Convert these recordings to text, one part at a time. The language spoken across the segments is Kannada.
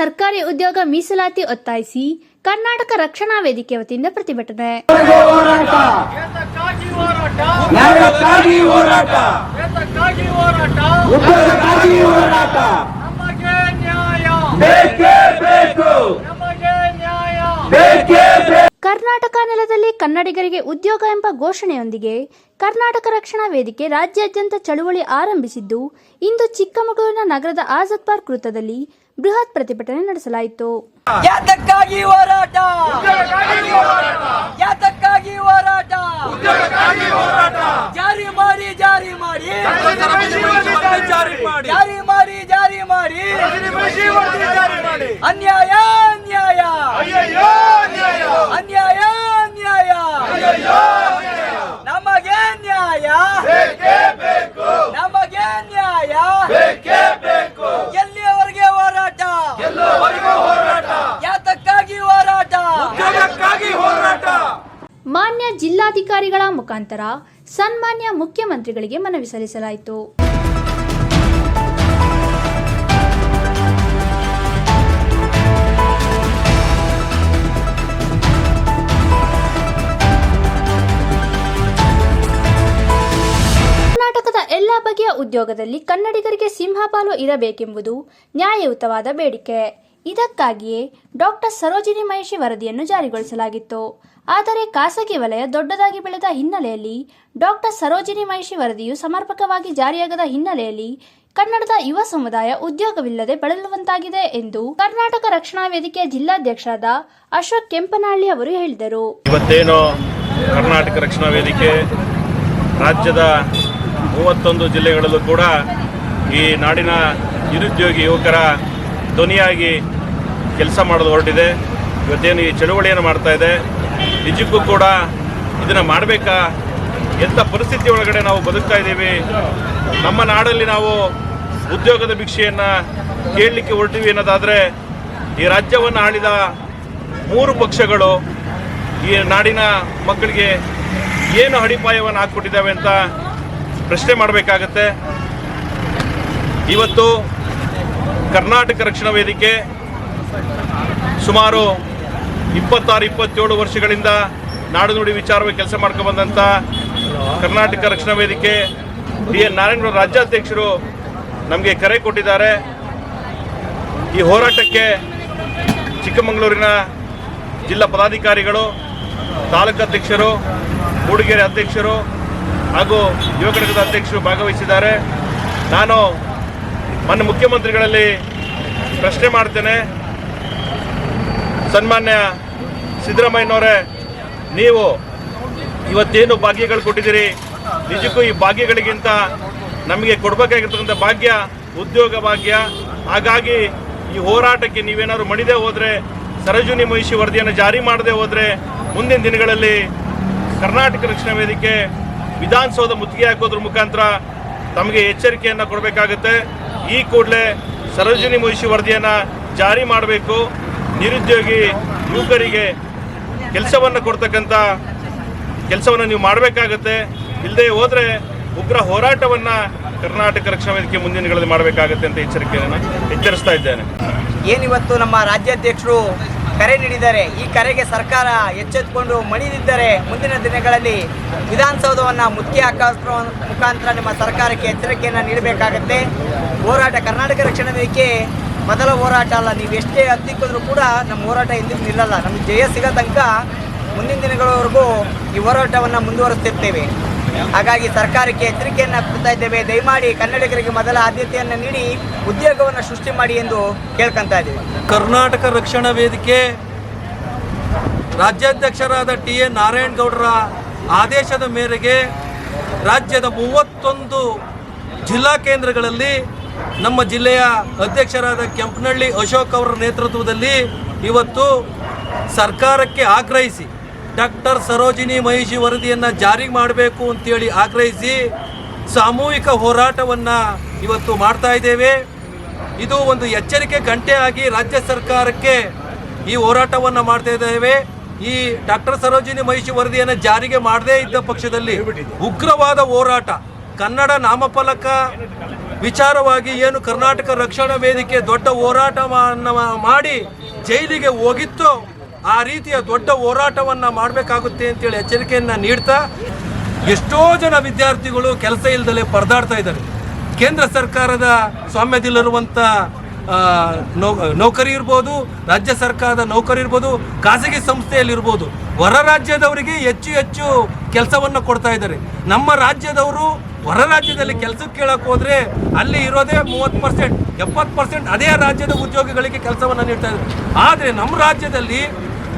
ಸರ್ಕಾರಿ ಉದ್ಯೋಗ ಮೀಸಲಾತಿ ಒತ್ತಾಯಿಸಿ ಕರ್ನಾಟಕ ರಕ್ಷಣಾ ವೇದಿಕೆ ವತಿಯಿಂದ ಪ್ರತಿಭಟನೆ. ಕರ್ನಾಟಕ ನೆಲದಲ್ಲಿ ಕನ್ನಡಿಗರಿಗೆ ಉದ್ಯೋಗ ಎಂಬ ಘೋಷಣೆಯೊಂದಿಗೆ ಕರ್ನಾಟಕ ರಕ್ಷಣಾ ವೇದಿಕೆ ರಾಜ್ಯಾದ್ಯಂತ ಚಳುವಳಿ ಆರಂಭಿಸಿದ್ದು, ಇಂದು ಚಿಕ್ಕಮಗಳೂರಿನ ನಗರದ ಆಜಾದ್ ಪಾರ್ಕ್ ವೃತ್ತದಲ್ಲಿ ಬೃಹತ್ ಪ್ರತಿಭಟನೆ ನಡೆಸಲಾಯಿತು. ಯಾತಕ್ಕಾಗಿ ಹೋರಾಟ? ಯಾತಕ್ಕಾಗಿ ಹೋರಾಟ? ಜಾರಿ ಮಾಡಿ ಜಾರಿ ಮಾಡಿ ಜಾರಿ ಮಾಡಿ ಜಾರಿ ಮಾಡಿ ಅನ್ಯಾಯ ಅನ್ಯಾಯ ಅನ್ಯಾಯ ಅನ್ಯಾಯ ನಮಗೆ ನ್ಯಾಯ ನಮಗೆ ನ್ಯಾಯ ಎಲ್ಲಿಯವರೆಗೆ ಹೋರಾಟ? ಯಾತಕ್ಕಾಗಿ ಹೋರಾಟ? ಮಾನ್ಯ ಜಿಲ್ಲಾಧಿಕಾರಿಗಳ ಮುಖಾಂತರ ಸನ್ಮಾನ್ಯ ಮುಖ್ಯಮಂತ್ರಿಗಳಿಗೆ ಮನವಿ ಸಲ್ಲಿಸಲಾಯಿತು. ಕರ್ನಾಟಕದ ಎಲ್ಲ ಬಗೆಯ ಉದ್ಯೋಗದಲ್ಲಿ ಕನ್ನಡಿಗರಿಗೆ ಸಿಂಹಪಾಲು ಇರಬೇಕೆಂಬುದು ನ್ಯಾಯಯುತವಾದ ಬೇಡಿಕೆ. ಇದಕ್ಕಾಗಿಯೇ ಡಾಕ್ಟರ್ ಸರೋಜಿನಿ ಮಹಿಷಿ ವರದಿಯನ್ನು ಜಾರಿಗೊಳಿಸಲಾಗಿತ್ತು. ಆದರೆ ಖಾಸಗಿ ವಲಯ ದೊಡ್ಡದಾಗಿ ಬೆಳೆದ ಹಿನ್ನೆಲೆಯಲ್ಲಿ ಡಾಕ್ಟರ್ ಸರೋಜಿನಿ ಮಹಿಷಿ ವರದಿಯು ಸಮರ್ಪಕವಾಗಿ ಜಾರಿಯಾಗದ ಹಿನ್ನೆಲೆಯಲ್ಲಿ ಕನ್ನಡದ ಯುವ ಸಮುದಾಯ ಉದ್ಯೋಗವಿಲ್ಲದೆ ಬಳಲುವಂತಾಗಿದೆ ಎಂದು ಕರ್ನಾಟಕ ರಕ್ಷಣಾ ವೇದಿಕೆಯ ಜಿಲ್ಲಾಧ್ಯಕ್ಷರಾದ ಅಶೋಕ್ ಕೆಂಪನಹಳ್ಳಿ ಅವರು ಹೇಳಿದರು. ಇವತ್ತೇನು ಕರ್ನಾಟಕ ರಕ್ಷಣಾ ವೇದಿಕೆ ರಾಜ್ಯದ 31 ಜಿಲ್ಲೆಗಳಲ್ಲೂ ಕೂಡ ಈ ನಾಡಿನ ನಿರುದ್ಯೋಗಿ ಯುವಕರ ಧ್ವನಿಯಾಗಿ ಕೆಲಸ ಮಾಡಲು ಹೊರಟಿದೆ. ಇವತ್ತೇನು ಈ ಚಳುವಳಿಯನ್ನು ಮಾಡ್ತಾ ಇದೆ, ನಿಜಕ್ಕೂ ಕೂಡ ಇದನ್ನು ಮಾಡಬೇಕಾ? ಎಂಥ ಪರಿಸ್ಥಿತಿ ಒಳಗಡೆ ನಾವು ಬದುಕ್ತಾ ಇದ್ದೀವಿ? ನಮ್ಮ ನಾಡಲ್ಲಿ ನಾವು ಉದ್ಯೋಗದ ಭಿಕ್ಷೆಯನ್ನು ಕೇಳಲಿಕ್ಕೆ ಹೊರಟಿವಿ ಅನ್ನೋದಾದರೆ, ಈ ರಾಜ್ಯವನ್ನು ಆಳಿದ 3 ಪಕ್ಷಗಳು ಈ ನಾಡಿನ ಮಕ್ಕಳಿಗೆ ಏನು ಅಡಿಪಾಯವನ್ನು ಹಾಕ್ಕೊಟ್ಟಿದ್ದಾವೆ ಅಂತ ಪ್ರಶ್ನೆ ಮಾಡಬೇಕಾಗತ್ತೆ. ಇವತ್ತು ಕರ್ನಾಟಕ ರಕ್ಷಣಾ ವೇದಿಕೆ ಸುಮಾರು 26-27 ವರ್ಷಗಳಿಂದ ನಾಡು ನುಡಿ ವಿಚಾರವಾಗಿ ಕೆಲಸ ಮಾಡ್ಕೊಂಡು ಬಂದಂಥ ಕರ್ನಾಟಕ ರಕ್ಷಣಾ ವೇದಿಕೆ ಡಿ.ಎನ್. ನಾರಾಯಣಗೌಡ ರಾಜ್ಯಾಧ್ಯಕ್ಷರು ನಮಗೆ ಕರೆ ಕೊಟ್ಟಿದ್ದಾರೆ. ಈ ಹೋರಾಟಕ್ಕೆ ಚಿಕ್ಕಮಗಳೂರಿನ ಜಿಲ್ಲಾ ಪದಾಧಿಕಾರಿಗಳು, ತಾಲೂಕು ಅಧ್ಯಕ್ಷರು, ಮೂಡಿಗೆರೆ ಅಧ್ಯಕ್ಷರು ಹಾಗೂ ಯುವ ಘಟಕದ ಅಧ್ಯಕ್ಷರು ಭಾಗವಹಿಸಿದ್ದಾರೆ. ನಾನು ಮಾನ್ಯ ಮುಖ್ಯಮಂತ್ರಿಗಳಲ್ಲಿ ಪ್ರಶ್ನೆ ಮಾಡ್ತೇನೆ. ಸನ್ಮಾನ್ಯ ಸಿದ್ದರಾಮಯ್ಯನವರೇ, ನೀವು ಇವತ್ತೇನು ಭಾಗ್ಯಗಳು ಕೊಟ್ಟಿದ್ದೀರಿ, ನಿಜಕ್ಕೂ ಈ ಭಾಗ್ಯಗಳಿಗಿಂತ ನಮಗೆ ಕೊಡಬೇಕಾಗಿರ್ತಕ್ಕಂಥ ಭಾಗ್ಯ ಉದ್ಯೋಗ ಭಾಗ್ಯ. ಹಾಗಾಗಿ ಈ ಹೋರಾಟಕ್ಕೆ ನೀವೇನಾದ್ರು ಮಣಿದೇ ಹೋದರೆ, ಸರೋಜಿನಿ ಮಹಿಷಿ ವರದಿಯನ್ನು ಜಾರಿ ಮಾಡದೆ ಹೋದರೆ, ಮುಂದಿನ ದಿನಗಳಲ್ಲಿ ಕರ್ನಾಟಕ ರಕ್ಷಣಾ ವೇದಿಕೆ ವಿಧಾನಸೌಧ ಮುತ್ತಿಗೆ ಹಾಕೋದ್ರ ಮುಖಾಂತರ ತಮಗೆ ಎಚ್ಚರಿಕೆಯನ್ನು ಕೊಡಬೇಕಾಗುತ್ತೆ. ಈ ಕೂಡಲೇ ಸರೋಜಿನಿ ಮಹಿಷಿ ವರದಿಯನ್ನು ಜಾರಿ ಮಾಡಬೇಕು. ನಿರುದ್ಯೋಗಿ ಯುವಕರಿಗೆ ಕೆಲಸವನ್ನು ಕೊಡ್ತಕ್ಕಂಥ ಕೆಲಸವನ್ನು ನೀವು ಮಾಡಬೇಕಾಗತ್ತೆ. ಇಲ್ಲದೆ ಹೋದರೆ ಉಗ್ರ ಹೋರಾಟವನ್ನು ಕರ್ನಾಟಕ ರಕ್ಷಣಾ ವೇದಿಕೆ ಮುಂದಿನ ದಿನಗಳಲ್ಲಿ ಮಾಡಬೇಕಾಗತ್ತೆ ಅಂತ ಎಚ್ಚರಿಸ್ತಾ ಇದ್ದೇನೆ. ಏನಿವತ್ತು ನಮ್ಮ ರಾಜ್ಯಾಧ್ಯಕ್ಷರು ಕರೆ ನೀಡಿದ್ದಾರೆ, ಈ ಕರೆಗೆ ಸರ್ಕಾರ ಎಚ್ಚೆತ್ತುಕೊಂಡು ಮಣಿದಿದ್ದರೆ ಮುಂದಿನ ದಿನಗಳಲ್ಲಿ ವಿಧಾನಸೌಧವನ್ನು ಮುತ್ತಿಗೆ ಹಾಕೋ ಮುಖಾಂತರ ನಿಮ್ಮ ಸರ್ಕಾರಕ್ಕೆ ಎಚ್ಚರಿಕೆಯನ್ನು ನೀಡಬೇಕಾಗತ್ತೆ. ಹೋರಾಟ ಕರ್ನಾಟಕ ರಕ್ಷಣಾ ವೇದಿಕೆ ಮೊದಲ ಹೋರಾಟ ಅಲ್ಲ. ನೀವು ಎಷ್ಟೇ ಹತ್ತಿಕ್ಕಿದ್ರೂ ಕೂಡ ನಮ್ಮ ಹೋರಾಟ ಎಂದಿಗೂ ನಿಲ್ಲಲ್ಲ. ನಮಗೆ ಜಯ ಸಿಗೋ ತನಕ ಮುಂದಿನ ದಿನಗಳವರೆಗೂ ಈ ಹೋರಾಟವನ್ನು ಮುಂದುವರಿಸ್ತಿರ್ತೇವೆ. ಹಾಗಾಗಿ ಸರ್ಕಾರಕ್ಕೆ ಎಚ್ಚರಿಕೆಯನ್ನು ಕೊಡ್ತಾ ಇದ್ದೇವೆ. ದಯಮಾಡಿ ಕನ್ನಡಿಗರಿಗೆ ಮೊದಲ ಆದ್ಯತೆಯನ್ನು ನೀಡಿ ಉದ್ಯೋಗವನ್ನು ಸೃಷ್ಟಿ ಮಾಡಿ ಎಂದು ಕೇಳ್ಕೊತಾ ಇದ್ದೇವೆ. ಕರ್ನಾಟಕ ರಕ್ಷಣಾ ವೇದಿಕೆ ರಾಜ್ಯಾಧ್ಯಕ್ಷರಾದ ಟಿ.ಎನ್. ನಾರಾಯಣಗೌಡರ ಆದೇಶದ ಮೇರೆಗೆ ರಾಜ್ಯದ 31 ಜಿಲ್ಲಾ ಕೇಂದ್ರಗಳಲ್ಲಿ ನಮ್ಮ ಜಿಲ್ಲೆಯ ಅಧ್ಯಕ್ಷರಾದ ಕೆಂಪನಹಳ್ಳಿ ಅಶೋಕ್ ಅವರ ನೇತೃತ್ವದಲ್ಲಿ ಇವತ್ತು ಸರ್ಕಾರಕ್ಕೆ ಆಗ್ರಹಿಸಿ ಡಾಕ್ಟರ್ ಸರೋಜಿನಿ ಮಹಿಷಿ ವರದಿಯನ್ನು ಜಾರಿ ಮಾಡಬೇಕು ಅಂತೇಳಿ ಆಗ್ರಹಿಸಿ ಸಾಮೂಹಿಕ ಹೋರಾಟವನ್ನು ಇವತ್ತು ಮಾಡ್ತಾ ಇದ್ದೇವೆ. ಇದು ಒಂದು ಎಚ್ಚರಿಕೆ ಗಂಟೆ ಆಗಿ ರಾಜ್ಯ ಸರ್ಕಾರಕ್ಕೆ ಈ ಹೋರಾಟವನ್ನು ಮಾಡ್ತಾ ಇದ್ದೇವೆ. ಈ ಡಾಕ್ಟರ್ ಸರೋಜಿನಿ ಮಹಿಷಿ ವರದಿಯನ್ನು ಜಾರಿಗೆ ಮಾಡದೇ ಇದ್ದ ಪಕ್ಷದಲ್ಲಿ ಉಗ್ರವಾದ ಹೋರಾಟ, ಕನ್ನಡ ನಾಮಫಲಕ ವಿಚಾರವಾಗಿ ಏನು ಕರ್ನಾಟಕ ರಕ್ಷಣಾ ವೇದಿಕೆ ದೊಡ್ಡ ಹೋರಾಟವನ್ನು ಮಾಡಿ ಜೈಲಿಗೆ ಹೋಗಿತ್ತೋ ಆ ರೀತಿಯ ದೊಡ್ಡ ಹೋರಾಟವನ್ನು ಮಾಡಬೇಕಾಗುತ್ತೆ ಅಂತೇಳಿ ಎಚ್ಚರಿಕೆಯನ್ನು ನೀಡ್ತಾ ಎಷ್ಟೋ ಜನ ವಿದ್ಯಾರ್ಥಿಗಳು ಕೆಲಸ ಇಲ್ಲದಲೇ ಪರದಾಡ್ತಾ ಇದ್ದಾರೆ. ಕೇಂದ್ರ ಸರ್ಕಾರದ ಸ್ವಾಮ್ಯದಲ್ಲಿರುವಂಥ ನೌಕರಿ ಇರ್ಬೋದು, ರಾಜ್ಯ ಸರ್ಕಾರದ ನೌಕರಿ ಇರ್ಬೋದು, ಖಾಸಗಿ ಸಂಸ್ಥೆಯಲ್ಲಿರ್ಬೋದು, ಹೊರ ರಾಜ್ಯದವರಿಗೆ ಹೆಚ್ಚು ಹೆಚ್ಚು ಕೆಲಸವನ್ನು ಕೊಡ್ತಾ ಇದ್ದಾರೆ. ನಮ್ಮ ರಾಜ್ಯದವರು ಹೊರ ರಾಜ್ಯದಲ್ಲಿ ಕೆಲಸಕ್ಕೆ ಕೇಳಕ್ಕೆ ಹೋದರೆ ಅಲ್ಲಿ ಇರೋದೇ 30%, 70% ಅದೇ ರಾಜ್ಯದ ಉದ್ಯೋಗಿಗಳಿಗೆ ಕೆಲಸವನ್ನು ನೀಡ್ತಾ ಇದ್ದಾರೆ. ಆದರೆ ನಮ್ಮ ರಾಜ್ಯದಲ್ಲಿ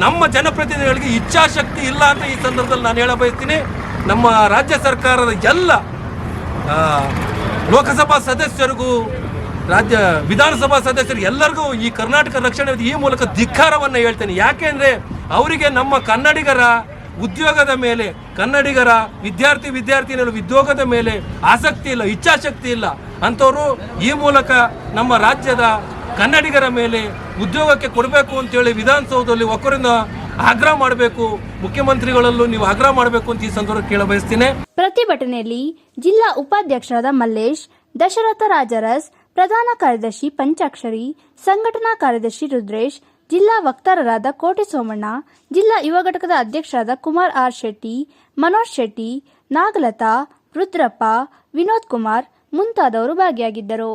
ನಮ್ಮ ಜನಪ್ರತಿನಿಧಿಗಳಿಗೆ ಇಚ್ಛಾಶಕ್ತಿ ಇಲ್ಲ ಅಂತ ಈ ಸಂದರ್ಭದಲ್ಲಿ ನಾನು ಹೇಳ ಬಯಸ್ತೀನಿ. ನಮ್ಮ ರಾಜ್ಯ ಸರ್ಕಾರದ ಎಲ್ಲ ಲೋಕಸಭಾ ಸದಸ್ಯರಿಗೂ ರಾಜ್ಯ ವಿಧಾನಸಭಾ ಸದಸ್ಯರಿಗೆ ಎಲ್ಲರಿಗೂ ಈ ಕರ್ನಾಟಕ ರಕ್ಷಣೆ ಈ ಮೂಲಕ ಧಿಕ್ಕಾರವನ್ನು ಹೇಳ್ತೇನೆ. ಯಾಕೆಂದರೆ ಅವರಿಗೆ ನಮ್ಮ ಕನ್ನಡಿಗರ ಉದ್ಯೋಗದ ಮೇಲೆ, ಕನ್ನಡಿಗರ ವಿದ್ಯಾರ್ಥಿನಿಯರ ಉದ್ಯೋಗದ ಮೇಲೆ ಆಸಕ್ತಿ ಇಲ್ಲ, ಇಚ್ಛಾಶಕ್ತಿ ಇಲ್ಲ. ಅಂಥವರು ಈ ಮೂಲಕ ನಮ್ಮ ರಾಜ್ಯದ ಕನ್ನಡಿಗರ ಮೇಲೆ ಉದ್ಯೋಗಕ್ಕೆ ಕೊಡಬೇಕು ಅಂತೇಳಿ ವಿಧಾನಸೌಧದಲ್ಲಿ ಒಕ್ಕರಿಂದ ಆಗ್ರಹ ಮಾಡಬೇಕು. ಮುಖ್ಯಮಂತ್ರಿಗಳಲ್ಲೂ ನೀವು ಆಗ್ರಹ ಮಾಡಬೇಕು ಅಂತ ಈ ಸಂದರ್ಭ ಕೇಳ ಬಯಸ್ತೀನಿ. ಪ್ರತಿಭಟನೆಯಲ್ಲಿ ಜಿಲ್ಲಾ ಉಪಾಧ್ಯಕ್ಷರಾದ ಮಲ್ಲೇಶ್, ದಶರಥ ರಾಜರಸ್, ಪ್ರಧಾನ ಕಾರ್ಯದರ್ಶಿ ಪಂಚಾಕ್ಷರಿ, ಸಂಘಟನಾ ಕಾರ್ಯದರ್ಶಿ ರುದ್ರೇಶ್, ಜಿಲ್ಲಾ ವಕ್ತಾರರಾದ ಕೋಟೆ ಸೋಮಣ್ಣ, ಜಿಲ್ಲಾ ಯುವ ಘಟಕದ ಅಧ್ಯಕ್ಷರಾದ ಕುಮಾರ್ ಆರ್ ಶೆಟ್ಟಿ, ಮನೋಜ್ ಶೆಟ್ಟಿ, ನಾಗಲತಾ, ರುದ್ರಪ್ಪ, ವಿನೋದ್ ಕುಮಾರ್ ಮುಂತಾದವರು ಭಾಗಿಯಾಗಿದ್ದರು.